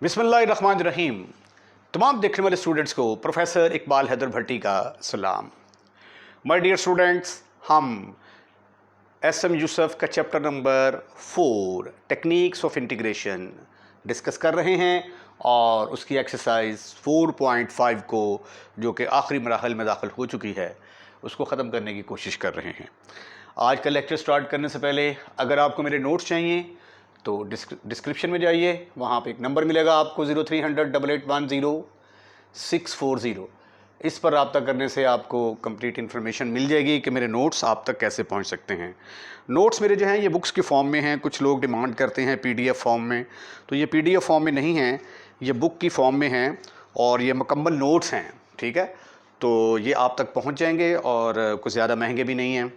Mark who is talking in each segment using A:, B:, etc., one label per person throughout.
A: बिस्मिल्लाहिर्रहमानिर्रहीम। तमाम देखने वाले स्टूडेंट्स को प्रोफेसर इकबाल हैदर भट्टी का सलाम। माय डियर स्टूडेंट्स, हम एस.एम. यूसुफ का chapter number 4 techniques of integration discuss कर रहे हैं और उसकी एक्सरसाइज 4.5 को, जो कि आखिरी मराहल में दाखिल हो चुकी है, उसको ख़त्म करने की कोशिश कर रहे हैं। आज का लेक्चर स्टार्ट करने से पहले अगर आपको मेरे नोट्स चाहिए तो डिस्क्रिप्शन में जाइए, वहाँ पे एक नंबर मिलेगा आपको 0300 8810 640। इस पर रब्ता करने से आपको कंप्लीट इन्फॉर्मेशन मिल जाएगी कि मेरे नोट्स आप तक कैसे पहुँच सकते हैं। नोट्स मेरे जो हैं ये बुक्स के फॉर्म में हैं। कुछ लोग डिमांड करते हैं पीडीएफ फॉर्म में, तो ये पीडीएफ फॉर्म में नहीं हैं, ये बुक की फॉर्म में हैं और ये मुकम्मल नोट्स हैं। ठीक है, तो ये आप तक पहुँच जाएंगे और कुछ ज़्यादा महंगे भी नहीं हैं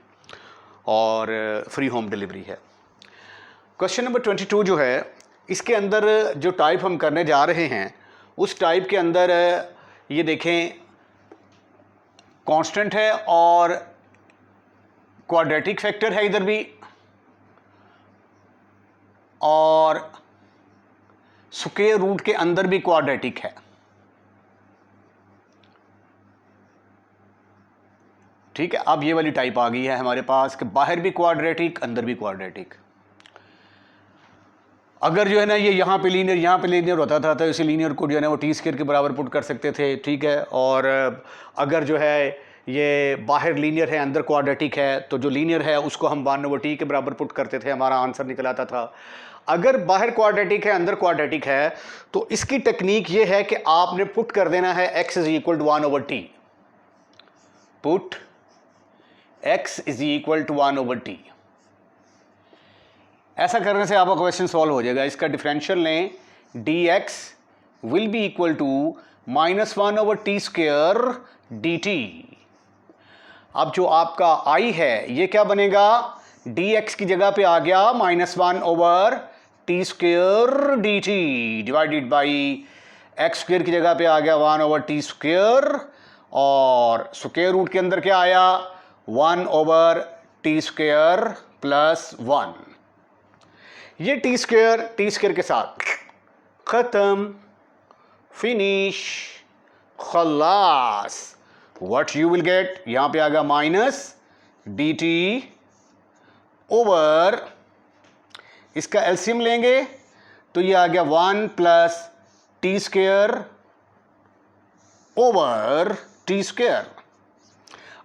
A: और फ्री होम डिलीवरी है। क्वेश्चन नंबर 22 जो है, इसके अंदर जो टाइप हम करने जा रहे हैं उस टाइप के अंदर ये देखें कांस्टेंट है और क्वाड्रेटिक फैक्टर है इधर भी, और स्क्वायर रूट के अंदर भी क्वाड्रेटिक है। ठीक है, अब ये वाली टाइप आ गई है हमारे पास कि बाहर भी क्वाड्रेटिक अंदर भी क्वाड्रेटिक। अगर जो है ना ये यहाँ पे लीनियर होता था तो इसी लीनियर को जो है ना वो टी स्क्वायर के बराबर पुट कर सकते थे। ठीक है, और अगर जो है ये बाहर लीनियर है अंदर क्वाड्रेटिक है तो जो लीनियर है उसको हम 1/t के बराबर पुट करते थे, हमारा आंसर निकल आता था। अगर बाहर क्वाड्रेटिक है अंदर क्वाड्रेटिक है तो इसकी टेक्निक ये है कि आपने पुट कर देना है x = 1/t। Put x = 1/t। ऐसा करने से आपका क्वेश्चन सॉल्व हो जाएगा। इसका डिफरेंशियल लें, dx will be equal to -1/t² dt। अब जो आपका i है ये क्या बनेगा, dx की जगह पे आ गया -1/t² dt divided by x² की जगह पे आ गया 1/t² और स्क्वायर रूट के अंदर क्या आया 1/t² + 1। ये टी स्क्वायर के साथ खत्म, फिनिश, खलास। व्हाट यू विल गेट, यहां पे आ गया -dt ओवर, इसका एलसीएम लेंगे तो ये आ गया 1 + t² ओवर t²।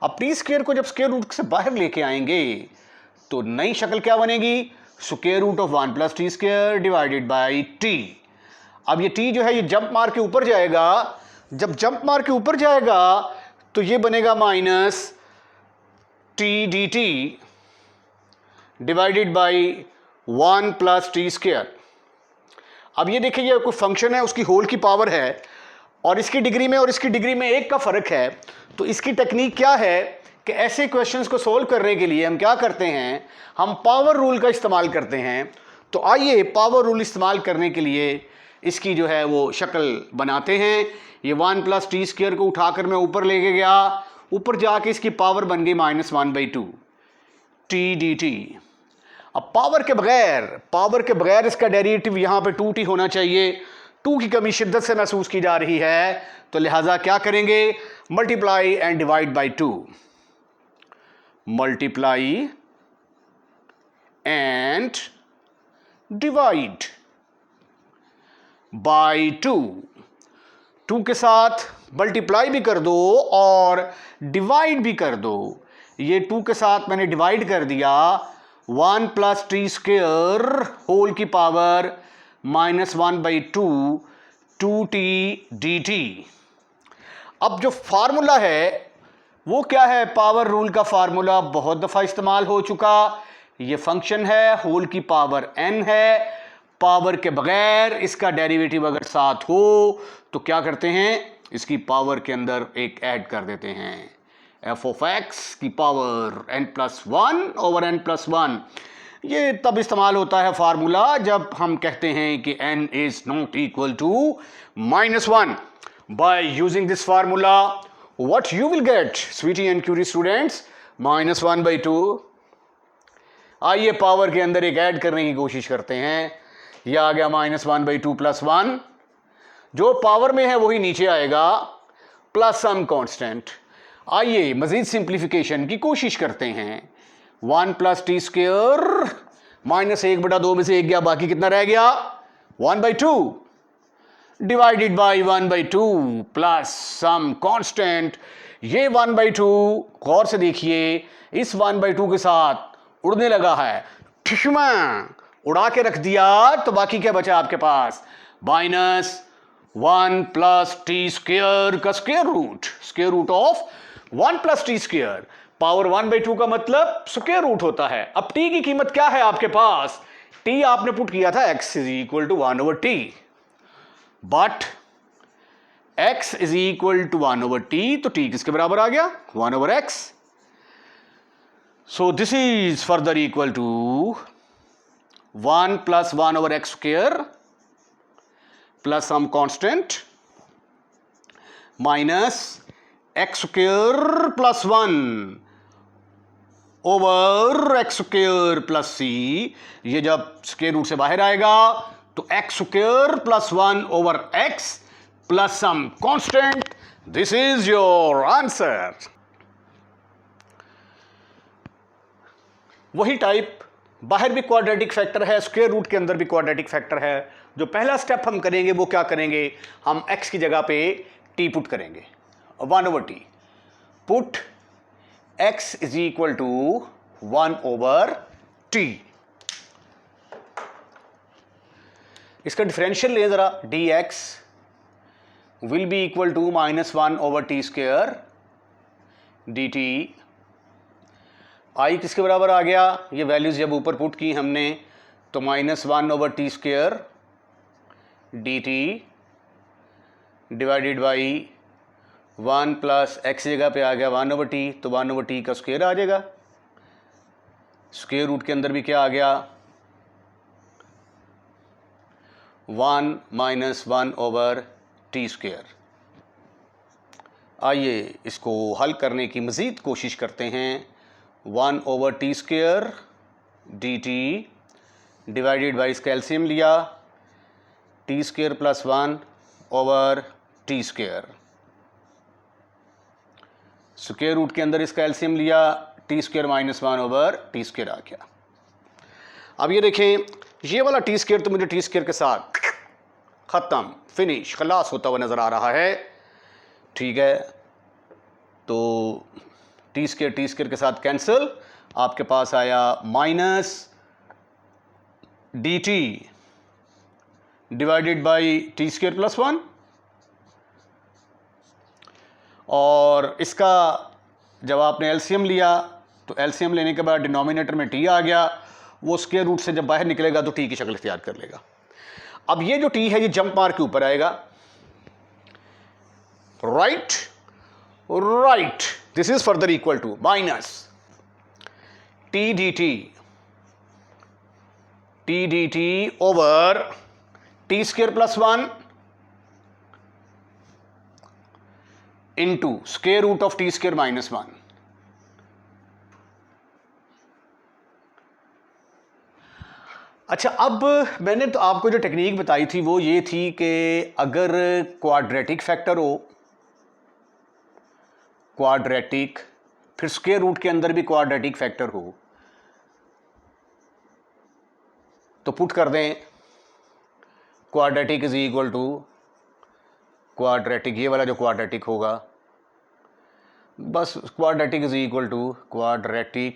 A: अब t² को जब स्क्वायर रूट से बाहर लेके आएंगे तो नई शक्ल क्या बनेगी, square root of 1 + t² divided by t। अब ये t जो है ये जंप मार के ऊपर जाएगा, जब जंप मार के ऊपर जाएगा तो ये बनेगा -t dt divided by 1 + t²। अब ये देखिए ये कोई फंक्शन है, उसकी होल की पावर है और इसकी डिग्री में और इसकी डिग्री में 1 का फर्क है। तो इसकी टेक्निक क्या है कि ऐसे क्वेश्चंस को सोल्व करने के लिए हम क्या करते हैं, हम पावर रूल का इस्तेमाल करते हैं। तो आइए पावर रूल इस्तेमाल करने के लिए इसकी जो है वो शक्ल बनाते हैं। ये 1 + t² को उठाकर मैं ऊपर लेके गया, ऊपर जाके इसकी पावर बन गई -1/2 t dt। अब पावर के बगैर इसका डेरिवेटिव यहाँ पे 2t होना चाहिए। 2 की कमी शिद्दत से महसूस की जा रही है, तो लिहाजा क्या करेंगे, multiply and divide by 2। Multiply and divide by 2। 2 के साथ मल्टीप्लाई भी कर दो और डिवाइड भी कर दो। ये 2 के साथ मैंने डिवाइड कर दिया, 1 + t² होल की पावर -1/2 2t dt। अब जो फार्मूला है वो क्या है, पावर रूल का फार्मूला बहुत दफ़ा इस्तेमाल हो चुका। ये फंक्शन है, होल की पावर n है, पावर के बगैर इसका डेरिवेटिव अगर साथ हो तो क्या करते हैं, इसकी पावर के अंदर एक ऐड कर देते हैं, f(x) की पावर n+1/n+1। ये तब इस्तेमाल होता है फार्मूला जब हम कहते हैं कि n is not equal to -1। by using this formula what you will get, sweetie and curie students, -1/2। आइए पावर के अंदर एक ऐड करने की कोशिश करते हैं। यह आ गया -1/2 + 1 जो पावर में है वही नीचे आएगा प्लस सम कांस्टेंट। आइए मजीद सिंप्लीफिकेशन की कोशिश करते हैं। 1 प्लस टी स्क्वेयर माइनस 1/2 में से 1 गया, बाकी कितना रह गया 1/2 divided by 1/2 plus some constant. ये 1/2 गौर से देखिए, इस 1/2 के साथ उड़ने लगा है, ठिशमा उड़ा के रख दिया, तो बाकी क्या बचा आपके पास -1 प्लस टी स्क्वेयर का square root of 1 plus t square. Power 1/2 का मतलब स्क्वायर रूट होता है। अब टी की कीमत क्या है आपके पास, टी आपने पुट किया था x is equal to 1/t, but x is equal to 1/t, तो t किसके बराबर आ गया 1/x। So this is further equal to 1 plus 1/x square plus some constant minus x square plus 1 over x square plus c। ये जब square root से बाहर आएगा तो x square plus 1 over x plus some constant. This is your answer. वही type बाहर भी quadratic factor है, स्क्वायर रूट के अंदर भी क्वाड्रेटिक फैक्टर है। जो पहला स्टेप हम करेंगे वो क्या करेंगे, हम x की जगह पे t पुट करेंगे 1/t। Put x is equal to 1/t। इसका डिफरेंशियल लें जरा, dx will be equal to -1/t square dt। I किसके बराबर आ गया, ये वैल्यूज जब ऊपर पुट की हमने तो -1/t square dt divided by 1 plus x जगह पे आ गया 1/t, तो 1/t का स्क्वायर आ जाएगा। स्क्वायर रूट के अंदर भी क्या आ गया 1 - 1/t स्क्वायर। आइए इसको हल करने की मज़ीद कोशिश करते हैं। 1/t square dt divided by इसका एलसीएम लिया t square plus 1 over t square. Square root के अंदर इसका एलसीएम लिया t square minus 1 over t square आ गया। अब ये देखें, ये वाला t स्क्वायर तो मुझे t स्क्वायर के साथ ख़त्म, फिनिश, खलास होता हुआ नज़र आ रहा है। ठीक है, तो टी स्क्वायर के साथ कैंसिल, आपके पास आया -dt divided by T square plus 1, और इसका जब आपने एलसीएम लिया तो एलसीएम लेने के बाद डिनोमिनेटर में t आ गया, वो स्क्वायर रूट से जब बाहर निकलेगा तो t की शक्ल इख्तियार कर लेगा। अब ये जो t है ये जंप मार के ऊपर आएगा, right, this is further equal to minus t dt over t square plus 1 into square root of t square minus 1। अच्छा, अब मैंने तो आपको जो टेक्निक बताई थी वो ये थी कि अगर क्वाड्रेटिक फैक्टर हो, क्वाड्रेटिक, फिर स्क्वायर रूट के अंदर भी क्वाड्रेटिक फैक्टर हो, तो पुट कर दें quadratic is equal to quadratic, ये वाला जो क्वाड्रेटिक होगा, बस quadratic is equal to 1/t,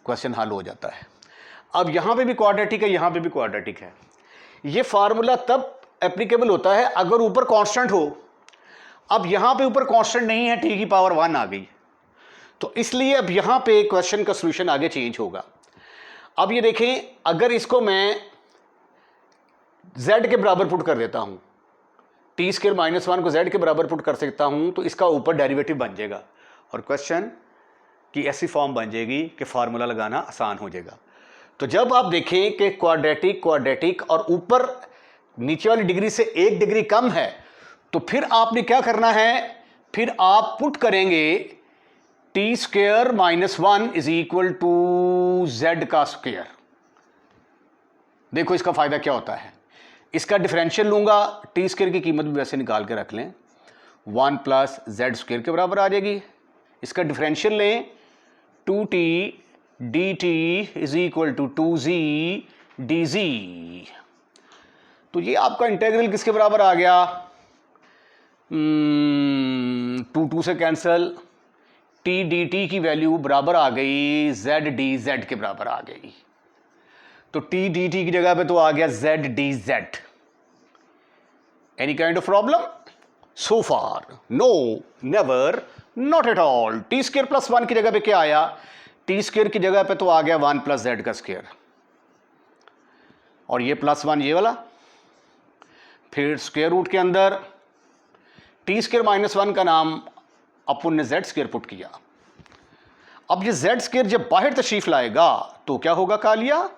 A: question हल हो जाता है। अब यहाँ पे भी क्वाड्रेटिक है, यहाँ पे भी क्वाड्रेटिक है। ये फार्मूला तब एप्लीकेबल होता है अगर ऊपर कांस्टेंट हो। अब यहाँ पे ऊपर कांस्टेंट नहीं है, t की पावर 1 आ गई, तो इसलिए अब यहाँ पे क्वेश्चन का सॉल्यूशन आगे चेंज होगा। अब ये देखें, अगर इसको मैं z के बराबर पुट कर देता हूँ, t स्क्वायर माइनस 1 को z के बराबर पुट कर सकता हूँ, तो इसका ऊपर डेरिवेटिव बन जाएगा और क्वेश्चन की ऐसी फॉर्म बन जाएगी कि फार्मूला लगाना आसान हो जाएगा। तो जब आप देखें कि क्वाड्रेटिक और ऊपर नीचे वाली डिग्री से 1 डिग्री कम है, तो फिर आपने क्या करना है, फिर आप पुट करेंगे t square minus 1 is equal to z का स्क्वायर। देखो इसका फायदा क्या होता है, इसका डिफरेंशियल लूंगा, टी स्क्वायर की कीमत भी वैसे निकाल के रख लें, 1 प्लस जेड स्क्वायर के बराबर आ जाएगी। इसका डिफरेंशियल लें, 2t dt is equal to 2z dz। तो ये आपका इंटेग्रल किसके बराबर आ गया? 2 से कैंसल, t dt की वैल्यू बराबर आ गई z dz के बराबर आ गई। तो t dt की जगह पे तो आ गया z dz। Any kind of problem? So far no, never, not at all. T square plus 1 की जगह पे क्या आया? टी स्क्वायर की जगह पे तो आ गया 1 प्लस जेड का स्क्वायर, और ये प्लस 1 ये वाला, फिर स्क्वायर रूट के अंदर टी स्क्वायर माइनस 1 का नाम अपन ने जेड स्क्वायर पुट किया। अब ये जेड स्क्वायर जब बाहर तशरीफ लाएगा तो क्या होगा कालिया?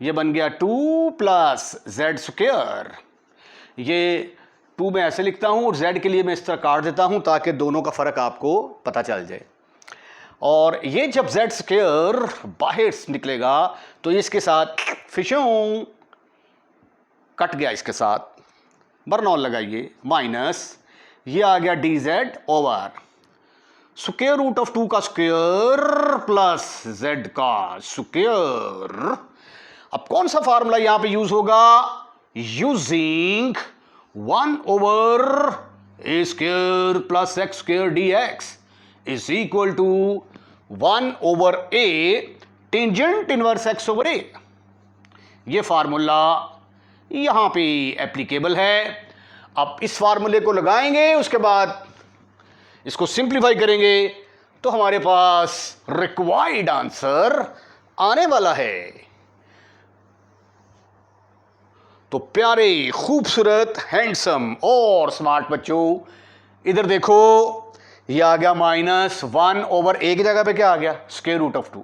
A: ये बन गया 2 प्लस जेड स्क्वायर। ये 2 मैं ऐसे लिखता हूं और z के लिए मैं इस तरह काट देता हूं ताकि दोनों का फर्क आपको पता चल जाए। और ये जब z स्क्वायर बाहर निकलेगा तो इसके साथ फिशों कट गया, इसके साथ बर्नौल लगाइए, माइनस ये आ गया dz over square root of 2 का स्क्वायर प्लस z का स्क्वायर। अब कौन सा फार्मूला यहां पे यूज होगा? Using 1 over a square plus x square dx is equal to 1 over a tangent inverse x over a। ये फार्मूला यहां पे एप्लीकेबल है। अब इस फार्मूले को लगाएंगे, उसके बाद इसको सिंप्लीफाई करेंगे तो हमारे पास रिक्वायर्ड आंसर आने वाला है। तो प्यारे, खूबसूरत, हैंडसम और स्मार्ट बच्चों, इधर देखो, ये आ गया -1 ओवर a की जगह पे क्या आ गया? Square root of 2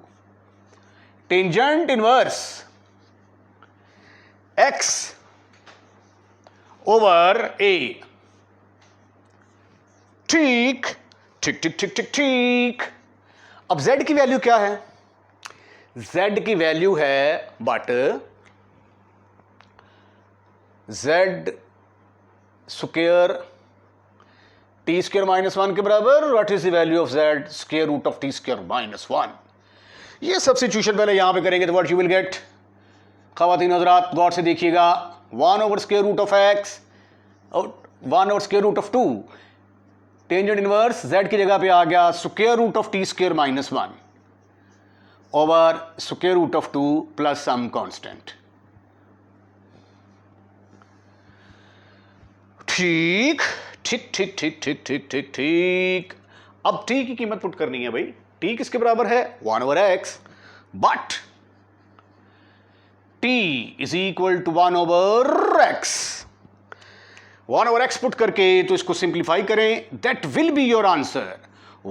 A: tangent inverse x over a। ठीक ठीक ठीक ठीक ठीक ठीक। अब z की वैल्यू क्या है? z की वैल्यू है but z square t square minus 1 के बराबर। What is the value of z? Square root of t square minus 1। ये सब्स्टिट्यूशन पहले यहां पे करेंगे तो व्हाट यू विल गेट? खवातीन हज़रात गौर से देखिएगा, 1 over square root of x और 1 over square root of 2 tangent inverse z की जगह पे आ गया square root of t square minus 1 over square root of 2 plus some constant. ठीक ठीक ठीक ठीक ठीक ठीक ठीक ठीक। अब t की कीमत पुट करनी है भाई। t किसके बराबर है? 1 over x, but t is equal to 1 over x। 1 over x put करके तो इसको सिंप्लीफाई करें, that will be your answer.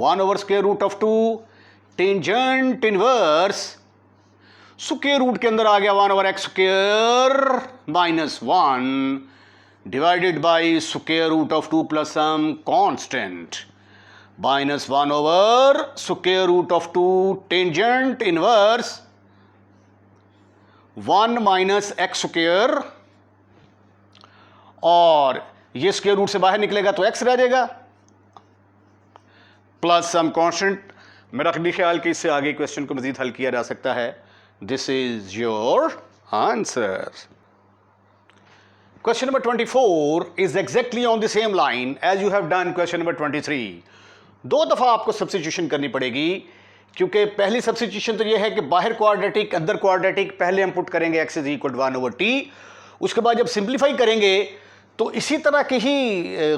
A: 1 over square root of 2 tangent inverse square root के अंदर आ गया 1 over x square minus 1 divided by square root of 2 plus some constant minus 1 over square root of 2 tangent inverse 1 minus x square, और ये square root से बाहर निकलेगा तो x रह जाएगा प्लस सम कांस्टेंट। मेरा ख्याल कि इससे आगे क्वेश्चन को मजीद हल किया जा सकता है। This is your answer. Question number 24 is exactly on the same line as you have done question number 23. 2 दफ़ा आपको सब्स्टिट्यूशन करनी पड़ेगी, क्योंकि पहली सब्स्टिट्यूशन तो ये है कि बाहर क्वाड्रेटिक अंदर क्वाड्रेटिक, पहले हम पुट करेंगे x is equal to 1 over t, उसके बाद जब सिंप्लीफाई करेंगे तो इसी तरह की ही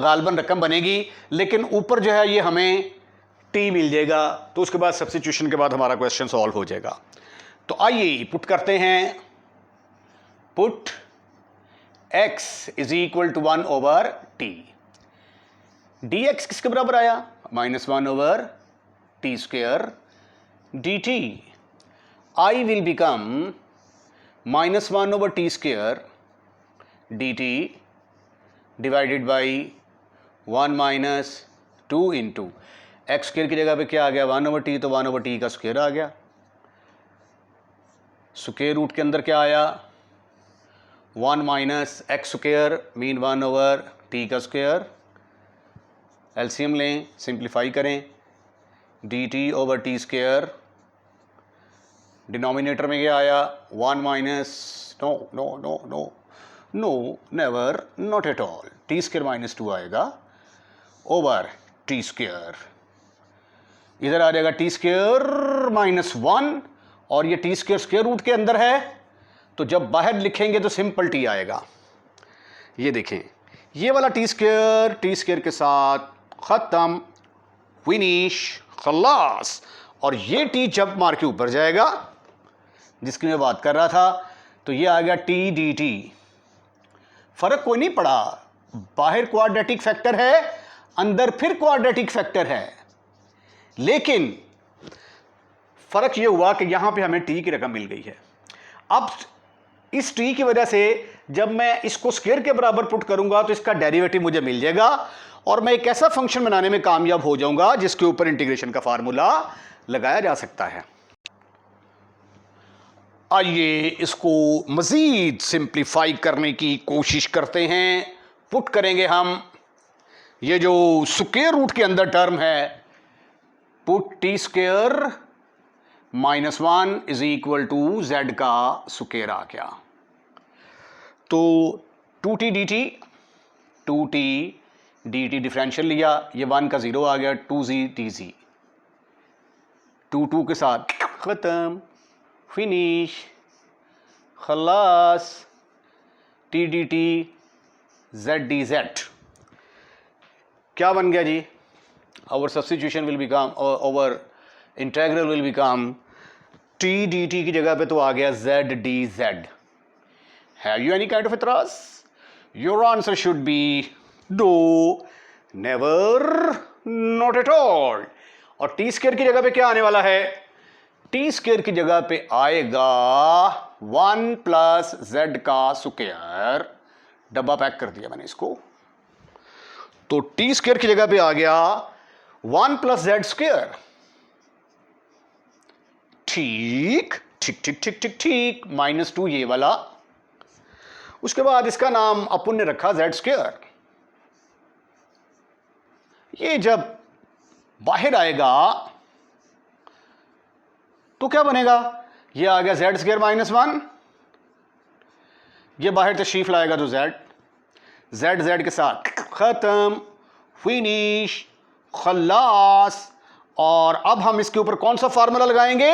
A: गालबन रकम बनेगी, लेकिन ऊपर जो है ये हमें t मिल जाएगा। तो उसके बाद सब्स्टिट्यूशन के बाद हमारा क्वेश्चन सॉल्व हो जाएगा। तो आइए पुट करते हैं, put x is equal to 1 over t। dx किसके बराबर आया? -1 over t square dt। I will become -1 over t square dt divided by 1 minus 2 into x square की जगह पे क्या आ गया? 1 ओवर t, तो 1 ओवर t का स्क्वायर आ गया। स्क्वायर रूट के अंदर क्या आया? 1 minus x square mean 1 over t का स्क्वायर, एलसीएम लें, सिंप्लीफाई करें, d t over t square, denominator में क्या आया 1 minus no no no no no never not at all, t square minus 2 आएगा ओवर टी स्क्वायर, इधर आ जाएगा T square minus 1 और ये टी स्क्वायर स्क्वायर रूट के अंदर है, तो जब बाहर लिखेंगे तो सिंपल टी आएगा। ये देखें, ये वाला टी स्क्वायर के साथ ख़त्म, फिनिश, खलास। और ये टी जंप मार के ऊपर जाएगा जिसकी मैं बात कर रहा था, तो ये आ गया टी डी टी। फर्क कोई नहीं पड़ा, बाहर क्वाड्रेटिक फैक्टर है, अंदर फिर क्वाड्रेटिक फैक्टर है, लेकिन फर्क ये हुआ कि यहां पे हमें टी की रकम मिल गई है। अब इस टी की वजह से जब मैं इसको स्क्वायर के बराबर पुट करूंगा तो इसका डेरिवेटिव मुझे मिल जाएगा और मैं एक ऐसा फंक्शन बनाने में कामयाब हो जाऊंगा जिसके ऊपर इंटीग्रेशन का फार्मूला लगाया जा सकता है। आइए इसको मजीद सिंप्लीफाई करने की कोशिश करते हैं। पुट करेंगे हम ये जो स्क्वायर रूट के अंदर टर्म है, put t square minus 1 is equal to z का स्क्वायर आ गया, तो 2t dt डिफरेंशियल लिया, ये 1 का 0 आ गया, 2z dz, 2 के साथ ख़त्म, फिनिश, खलास, t dt z dz क्या बन गया जी? Our substitution will become, over integral will become t dt की जगह पे तो आ गया z dz। Have you any kind of एतराज? Your answer should be no, never, not at all। और t स्क्वायर की जगह पे क्या आने वाला है? t स्क्वायर की जगह पे आएगा 1 प्लस z का स्क्वायर, डब्बा पैक कर दिया मैंने इसको, तो t स्क्वायर की जगह पे आ गया 1 प्लस जेड स्क्वायर। ठीक ठीक ठीक ठीक ठीक ठीक, -2 ये वाला, उसके बाद इसका नाम अपन ने रखा जेड स्क्वायर। ये जब बाहर आएगा तो क्या बनेगा? ये आ गया जेड स्क्वायर -1, ये बाहर तशरीफ लाएगा तो जेड जेड के साथ खत्म, फिनिश, खलास। और अब हम इसके ऊपर कौन सा फार्मूला लगाएंगे?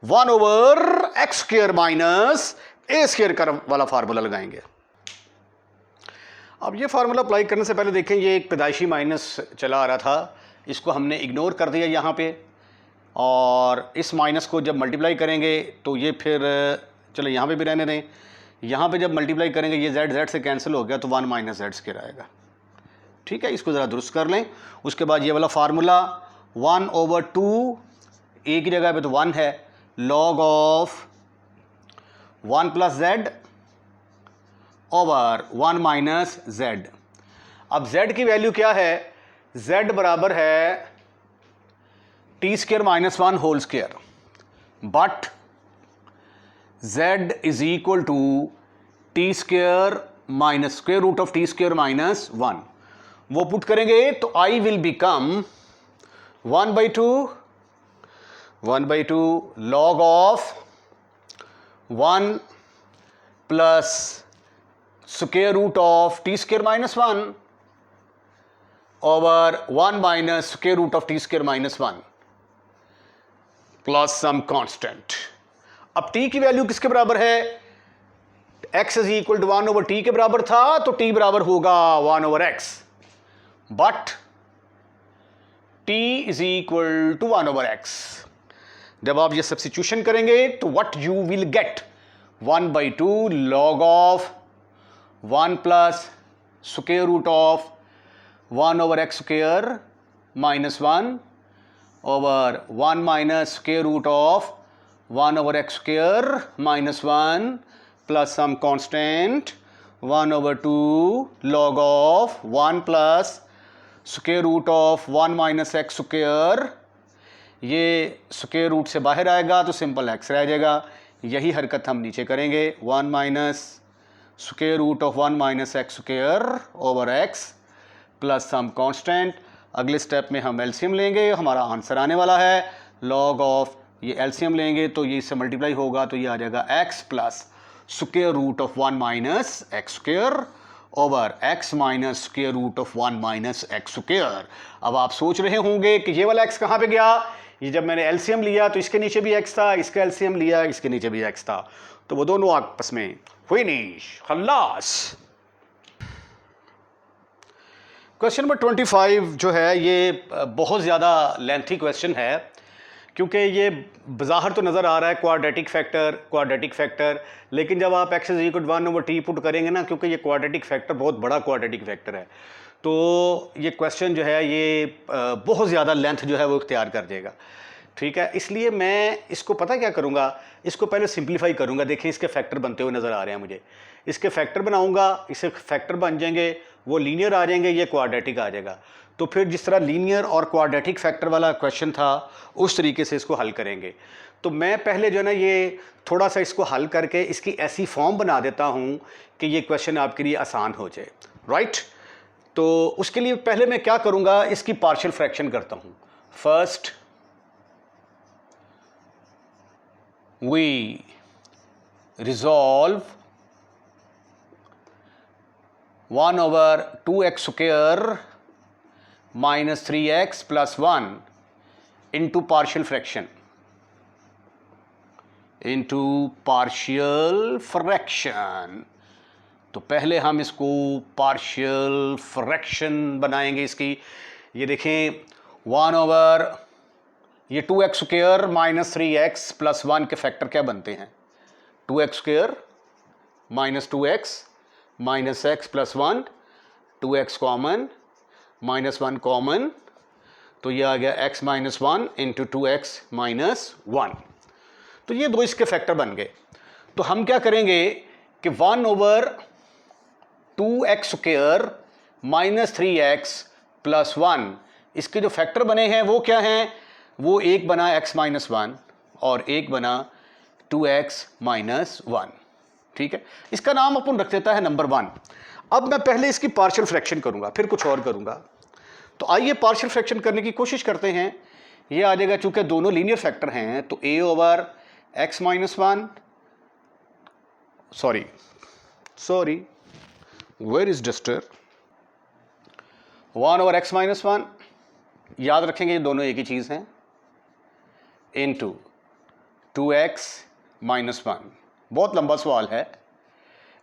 A: 1 ओवर एक्स स्क्वायर माइनस ए स्क्वायर का वाला फार्मूला लगाएंगे। अब ये फार्मूला अप्लाई करने से पहले देखें, ये एक पैदाइशी माइनस चला आ रहा था, इसको हमने इग्नोर कर दिया यहाँ पे, और इस माइनस को जब मल्टीप्लाई करेंगे तो ये फिर, चलो यहाँ पे भी रहने दें, यहाँ पे जब मल्टीप्लाई करेंगे ये जेड से कैंसिल हो गया तो 1 माइनस जेड स्क्वायर आएगा। ठीक है, इसको ज़रा दुरुस्त कर लें। उसके बाद ये वाला फार्मूला 1 ओवर 2, ए की जगह पे तो 1 है, log of 1 plus z over 1 minus z. अब जेड की वैल्यू क्या है? जेड बराबर है t square -1 whole square, but z is equal to t square minus square root of t square -1। वो पुट करेंगे तो I will become 1/2 log of 1 plus square root of t square -1 over 1 minus square root of t square -1 plus some constant. अब t की value किसके बराबर है? x is equal to 1 over t के बराबर था, तो t बराबर होगा 1 over x, but t is equal to 1 over x। जब आप ये सब्स्टिट्यूशन करेंगे तो what you will get? 1/2 log of 1 plus square root of 1 over x square -1 over 1 minus square root of 1 over x square -1 plus some constant 1 over 2 log of 1 plus square root of 1 minus x square. ये square root से बाहर आएगा तो simple x रह जाएगा। यही हरकत हम नीचे करेंगे, 1 minus square root of 1 minus x square over x plus some constant. अगले स्टेप में हम एलसीएम लेंगे, हमारा आंसर आने वाला है लॉग ऑफ, ये एलसीएम लेंगे तो ये इससे मल्टीप्लाई होगा तो ये आ जाएगा x plus square root of 1 minus x square over x minus square root of 1 minus x square. अब आप सोच रहे होंगे कि ये वाला एक्स कहाँ पे गया, ये जब मैंने एलसीएम लिया तो इसके नीचे भी एक्स था, इसका एलसीएम लिया इसके नीचे भी एक्स था, तो वो दोनों आपस में फिनिश, खल्लास। क्वेश्चन नंबर 25 जो है ये बहुत ज़्यादा लेंथी क्वेश्चन है, क्योंकि ये बाहर तो नज़र आ रहा है क्वाड्रेटिक फैक्टर, लेकिन जब आप x is equal 1 over T put करेंगे ना, क्योंकि ये क्वाड्रेटिक फैक्टर बहुत बड़ा क्वाड्रेटिक फैक्टर है, तो ये क्वेश्चन जो है ये बहुत ज़्यादा लेंथ जो है वो इख्तियार कर देगा। ठीक है, इसलिए मैं इसको पता क्या करूँगा, इसको पहले सिंप्लीफाई करूँगा। देखिए इसके फैक्टर बनते हुए नज़र आ रहे हैं मुझे, इसके फैक्टर बनाऊँगा, इससे फैक्टर बन जाएंगे, वो लीनियर आ जाएंगे, ये क्वाड्रेटिक आ जाएगा। तो फिर जिस तरह लीनियर और क्वाड्रेटिक फैक्टर वाला क्वेश्चन था उस तरीके से इसको हल करेंगे। तो मैं पहले जो है ना ये थोड़ा सा इसको हल करके इसकी ऐसी फॉर्म बना देता हूँ कि ये क्वेश्चन आपके लिए आसान हो जाए, राइट। तो उसके लिए पहले मैं क्या करूँगा, इसकी पार्शियल फ्रैक्शन करता हूँ। First we resolve 1 over 2x square minus 3x plus 1 into partial fraction, तो पहले हम इसको पार्शियल फ्रैक्शन बनाएंगे इसकी। ये देखें 1 ओवर ये 2x square minus 3x plus 1 के फैक्टर क्या बनते हैं, 2x square minus 2x minus x plus 1, 2x common minus 1 common, तो ये आ गया x minus 1 into 2x minus 1। तो ये दो इसके फैक्टर बन गए। तो हम क्या करेंगे कि 1 over 2x square minus 3x plus 1 इसके जो फैक्टर बने हैं वो क्या हैं, वो एक बना x माइनस 1 और एक बना 2x माइनस 1। ठीक है, इसका नाम अपन रख देता है नंबर 1। अब मैं पहले इसकी पार्शियल फ्रैक्शन करूंगा, फिर कुछ और करूंगा। तो आइए पार्शियल फ्रैक्शन करने की कोशिश करते हैं। ये आ जाएगा, चूंकि दोनों लीनियर फैक्टर हैं तो a over x minus 1, sorry where is duster, 1 over x minus 1, याद रखेंगे ये दोनों एक ही चीज़ हैं, इंटू 2x माइनस 1। बहुत लंबा सवाल है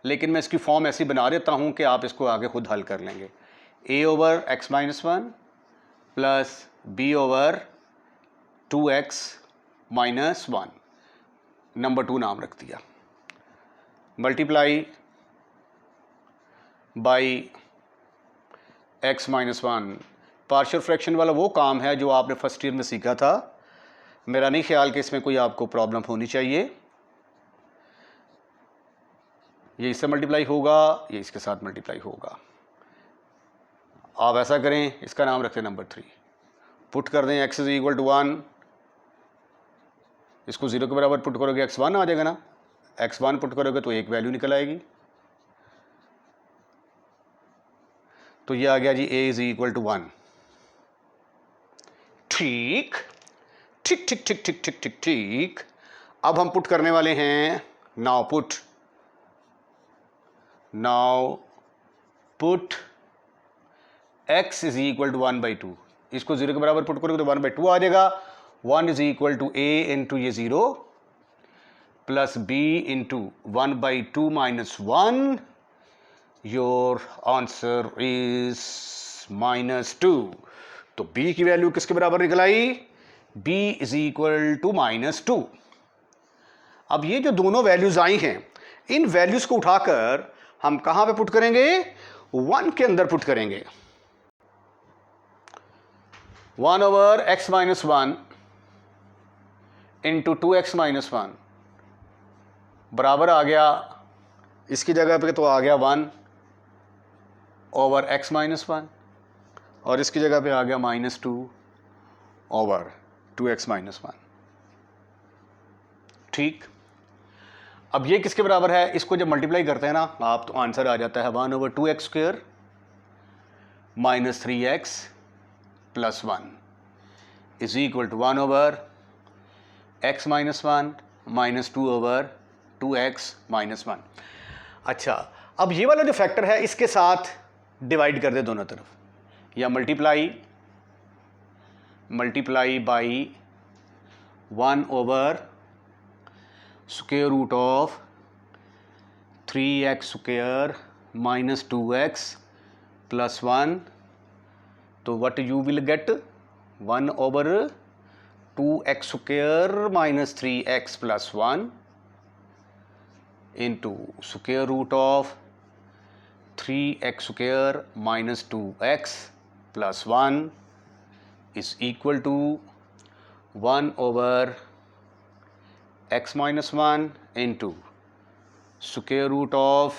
A: लेकिन मैं इसकी फॉर्म ऐसी बना देता हूं कि आप इसको आगे खुद हल कर लेंगे। a over x minus 1 plus b over 2x minus 1, number 2 नाम रख दिया, multiply by x minus 1। Partial fraction वाला वो काम है जो आपने फर्स्ट ईयर में सीखा था, मेरा नहीं ख्याल कि इसमें कोई आपको प्रॉब्लम होनी चाहिए। ये इससे मल्टीप्लाई होगा, ये इसके साथ मल्टीप्लाई होगा। आप ऐसा करें, इसका नाम रखें नंबर 3, पुट कर दें x इज इक्वल टू 1, इसको 0 के बराबर पुट करोगे x1 आ जाएगा ना, x1 पुट करोगे तो एक वैल्यू निकल आएगी, तो ये आ गया जी a इज इक्वल टू 1। ठीक ठीक ठीक ठीक ठीक ठीक ठीक ठीक। अब हम पुट करने वाले हैं, now put x is equal to 1/2, इसको 0 के बराबर पुट करोगे तो 1/2 आ जाएगा। 1 is equal to a into ये 0 plus b into 1/2 minus 1, your answer is -2। तो b की वैल्यू किसके बराबर निकल आई, b इज इक्वल टू -2। अब ये जो दोनों वैल्यूज आई हैं, इन वैल्यूज को उठाकर हम कहां पे पुट करेंगे, 1 के अंदर पुट करेंगे। 1 over x minus 1 into 2x minus 1 बराबर आ गया, इसकी जगह पे तो आ गया 1 ओवर x माइनस 1 और इसकी जगह पे आ गया -2 ओवर 2x माइनस 1। ठीक, अब ये किसके बराबर है, इसको जब मल्टीप्लाई करते हैं ना आप तो आंसर आ जाता है 1/2x² minus 3x plus 1 is equal to 1/x minus 1 minus 2/2x minus 1। अच्छा, अब ये वाला जो फैक्टर है इसके साथ डिवाइड कर दे दोनों तरफ, या multiply by 1/√of 3x² minus 2x plus 1। तो what you will gate 1/2x² minus 3x plus 1 into √of 3x² minus 2x plus 1 is equal to 1/x minus 1 into √of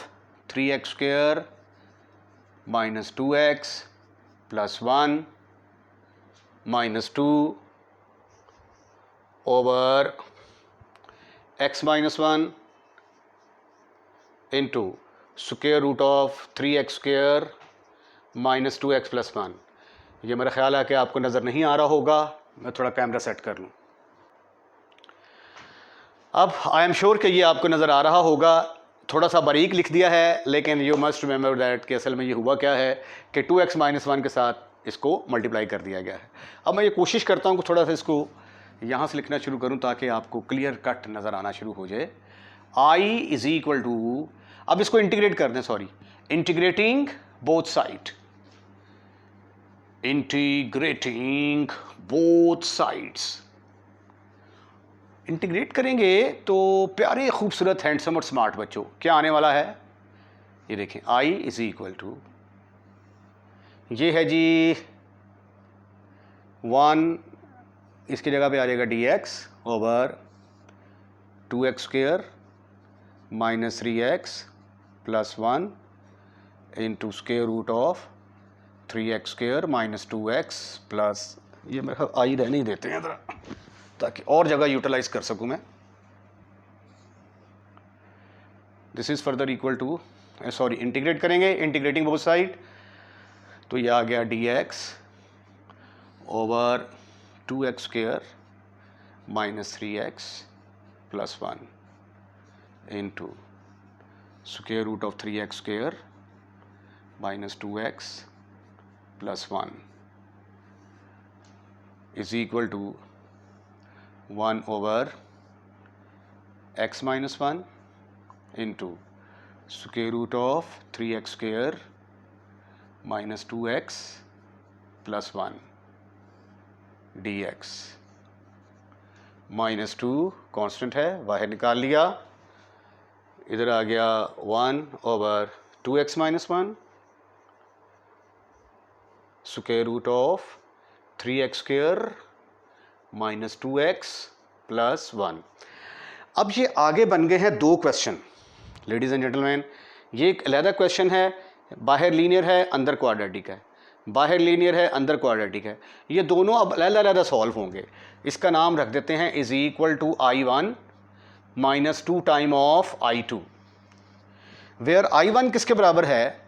A: 3x² minus 2x plus 1 minus 2 over x minus 1 into √of 3x² minus 2x plus 1। ये मेरा ख्याल है कि आपको नज़र नहीं आ रहा होगा, मैं थोड़ा कैमरा सेट कर लूँ। अब आई एम श्योर कि ये आपको नज़र आ रहा होगा, थोड़ा सा बारीक लिख दिया है, लेकिन यू मस्ट रिमेंबर दैट कि असल में ये हुआ क्या है कि 2x माइनस 1 के साथ इसको मल्टीप्लाई कर दिया गया है। अब मैं ये कोशिश करता हूँ कि थोड़ा सा इसको यहाँ से लिखना शुरू करूँ ताकि आपको क्लियर कट नज़र आना शुरू हो जाए। I इज़ इक्वल टू, अब इसको इंटीग्रेट कर दें, sorry, integrating both side, integrating both sides. Integrate करेंगे तो प्यारे खूबसूरत हैंडसम और स्मार्ट बच्चों क्या आने वाला है, ये देखें, I इज इक्वल टू, ये है जी 1, इसकी जगह पे आ जाएगा dx over 2x² minus 3x plus 1 into √of 3x² minus 2x plus, ये मेरे ख्याल आई रहने ही देते हैं ज़रा ताकि और जगह यूटिलाइज कर सकूं मैं। This is further equal to, sorry, integrate करेंगे, इंटीग्रेटिंग बोथ साइड, तो ये आ गया dx over 2x² minus 3x plus 1 into √of 3x² minus 2x plus 1 is equal to 1/x minus 1 into √of 3x² minus 2x plus 1 dx minus 2 constant है, बाहर निकाल लिया, इधर आ गया 1/2x minus 1 √of 3x² minus 2x plus 1। अब ये आगे बन गए हैं दो क्वेश्चन, लेडीज़ एंड जेंटलमैन। ये एक अलग क्वेश्चन है, बाहर लीनियर है, अंदर क्वाड्रेटिक है, बाहर लीनियर है, अंदर क्वाड्रेटिक है। ये दोनों अब अलग सॉल्व होंगे। इसका नाम रख देते हैं is equal to I1 minus 2 time of I2, where I1 किसके बराबर है,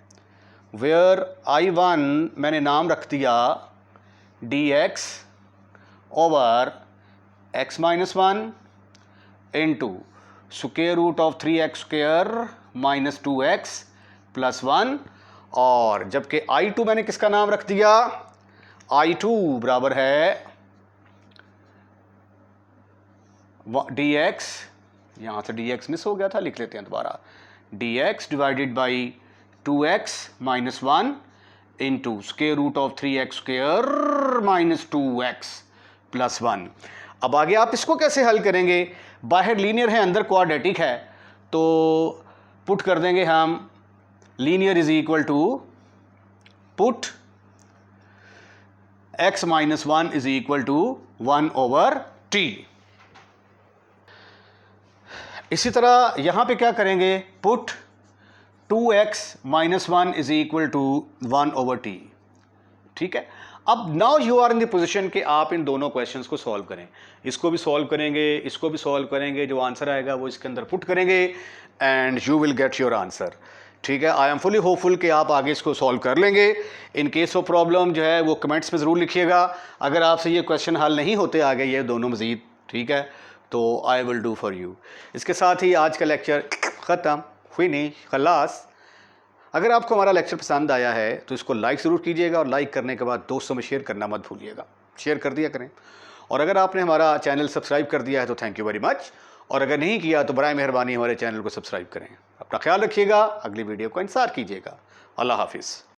A: वेयर I1 मैंने नाम रख दिया dx over x minus 1 into √of 3x² minus 2x plus 1, और जबकि I2 मैंने किसका नाम रख दिया, I2 बराबर है dx, यहाँ से dx मिस हो गया था, लिख लेते हैं दोबारा, dx divided by 2x minus 1 into √of 3x² minus 2x plus 1। अब आगे आप इसको कैसे हल करेंगे, बाहर लीनियर है, अंदर क्वाड्रेटिक है, तो पुट कर देंगे हम linear is equal to put x minus 1 is equal to 1/t। इसी तरह यहां पे क्या करेंगे, put 2x minus 1 is equal to 1/t। ठीक है, अब now you are in the position कि आप इन दोनों क्वेश्चंस को सॉल्व करें, इसको भी सॉल्व करेंगे, इसको भी सॉल्व करेंगे, जो आंसर आएगा वो इसके अंदर पुट करेंगे and you will get your answer. ठीक है, आई एम फुली होपफुल कि आप आगे इसको सॉल्व कर लेंगे। इन केस ऑफ प्रॉब्लम जो है वो कमेंट्स में ज़रूर लिखिएगा। अगर आपसे ये क्वेश्चन हल नहीं होते आगे ये दोनों मज़ीद, ठीक है, तो I will do for you. इसके साथ ही आज का लेक्चर ख़त्म, फिनिश, खलास। अगर आपको हमारा लेक्चर पसंद आया है तो इसको लाइक ज़रूर कीजिएगा और लाइक करने के बाद दोस्तों में शेयर करना मत भूलिएगा, शेयर कर दिया करें। और अगर आपने हमारा चैनल सब्सक्राइब कर दिया है तो थैंक यू वेरी मच, और अगर नहीं किया तो बराए मेहरबानी हमारे चैनल को सब्सक्राइब करें। अपना ख्याल रखिएगा, अगली वीडियो को इंतज़ार कीजिएगा। अल्लाह हाफिज़।